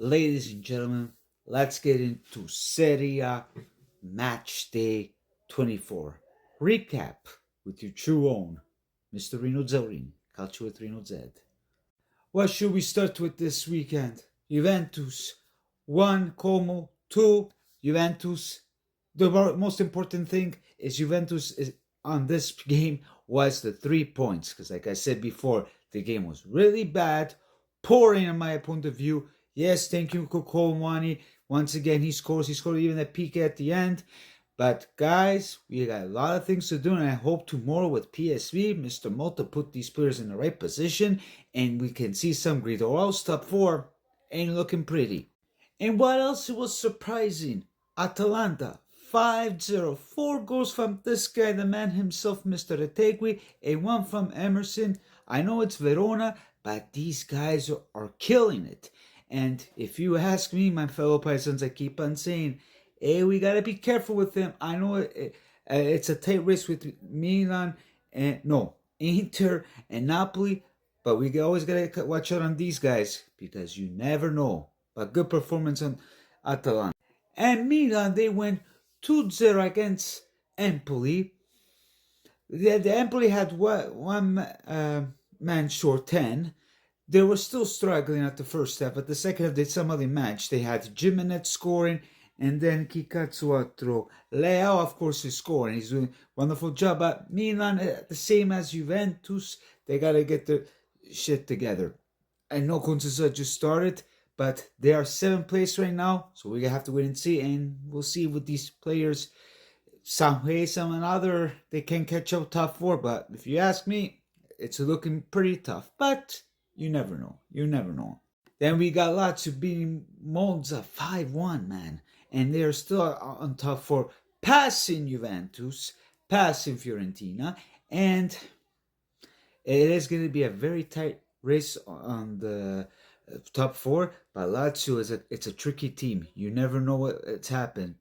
Ladies and gentlemen, let's get into Serie A match day 24. Recap with your true own, Mr. Rino Zaurini, Calcio with Rino Z. What should we start with this weekend? Juventus 1, Como 2, Juventus. The most important thing is Juventus is on this game was the 3 points, because like I said before, the game was really bad, pouring in my point of view. Yes, thank you, Kokolwani. Once again, he scores. He scored even a PK at the end. But guys, we got a lot of things to do, and I hope tomorrow with PSV, Mr. Mota put these players in the right position, and we can see some great. Or else top 4 ain't looking pretty. And what else was surprising? Atalanta 5-0. 4 goals from this guy, the man himself, Mr. Retegui, and 1 from Emerson. I know it's Verona, but these guys are killing it. And if you ask me, my fellow Pisons, I keep on saying, hey, we got to be careful with them. I know it's a tight race with Milan and Inter and Napoli, but we always got to watch out on these guys because you never know. But good performance on Atalanta. And Milan, they went 2-0 against Empoli. The Empoli had one man short 10. They were still struggling at the first half, but the second half they somehow matched. They had Jimenez scoring, and then Kikatsuatro. Leao, of course, is scoring. He's doing a wonderful job. But Milan, the same as Juventus, they got to get their shit together. I know Consenza just started, but they are 7th place right now, so we have to wait and see. And we'll see with these players. Some way, some another, they can catch up top 4. But if you ask me, it's looking pretty tough. But you never know. You never know. Then we got Lazio beating Monza 5-1, man. And they're still on top 4, passing Juventus, passing Fiorentina. And it is going to be a very tight race on the top 4. But Lazio, it's a tricky team. You never know what's going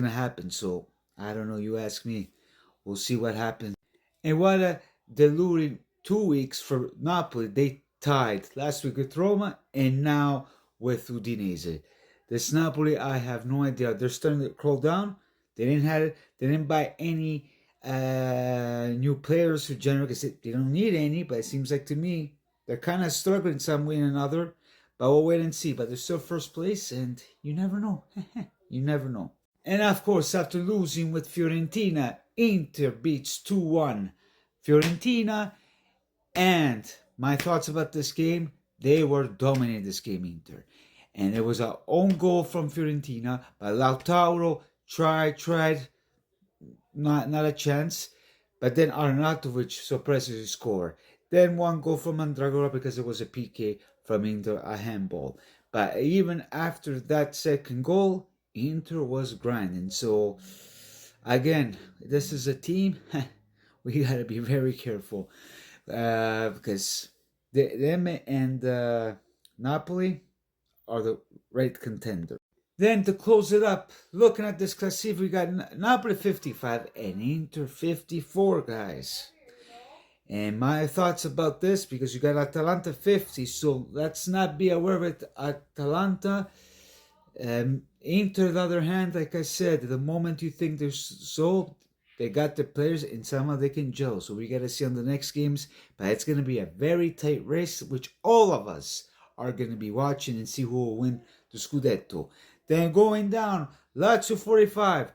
to happen. So, I don't know. You ask me. We'll see what happens. And what a deluding 2 weeks for Napoli. They tied last week with Roma and now with Udinese. This Napoli, I have no idea. They're starting to crawl down. They didn't buy any new players for general because they don't need any. But it seems like to me they're kind of struggling some way or another. But we'll wait and see. But they're still first place, and you never know. You never know. And of course, after losing with Fiorentina, Inter beats 2-1 Fiorentina. And my thoughts about this game, they were dominating this game, Inter. And there was an own goal from Fiorentina, but Lautaro tried, not a chance. But then Arnautovic surprisingly scored. Then 1 goal from Mandragora because it was a PK from Inter, a handball. But even after that second goal, Inter was grinding. So, again, this is a team, we got to be very careful. Because them and Napoli are the right contender. Then to close it up, looking at this classification, we got Napoli 55 and Inter 54, guys. And my thoughts about this, because you got Atalanta 50, so let's not be aware of it. Atalanta, Inter, the other hand, like I said, the moment you think they're sold, they got the players and somehow they can gel. So we got to see on the next games. But it's going to be a very tight race, which all of us are going to be watching and see who will win the scudetto. Then going down, Lazio 45,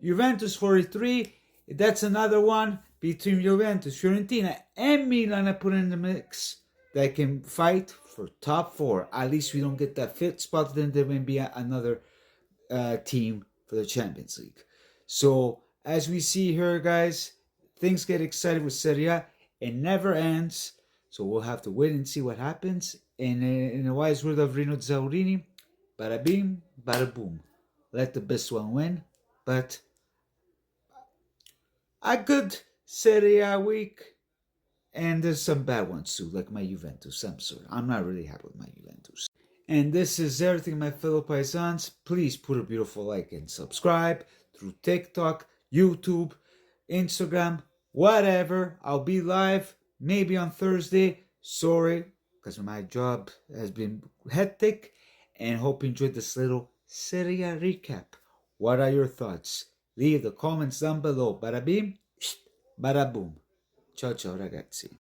Juventus 43. That's another one between Juventus, Fiorentina, and Milan I put in the mix that can fight for top 4. At least we don't get that 5th spot. Then there may be another team for the Champions League. So, as we see here, guys, things get excited with Serie A. It never ends. So we'll have to wait and see what happens. And in the wise word of Rino Zaurini, bada bing, bada boom. Let the best one win. But a good Serie A week. And there's some bad ones too, like my Juventus. I'm sorry. I'm not really happy with my Juventus. And this is everything, my fellow Paisans. Please put a beautiful like and subscribe through TikTok, YouTube, Instagram, whatever. I'll be live maybe on Thursday. Sorry, because my job has been hectic. and hope you enjoyed this little Serie A recap. What are your thoughts? Leave the comments down below. Bada bim, bada boom. Ciao ciao ragazzi.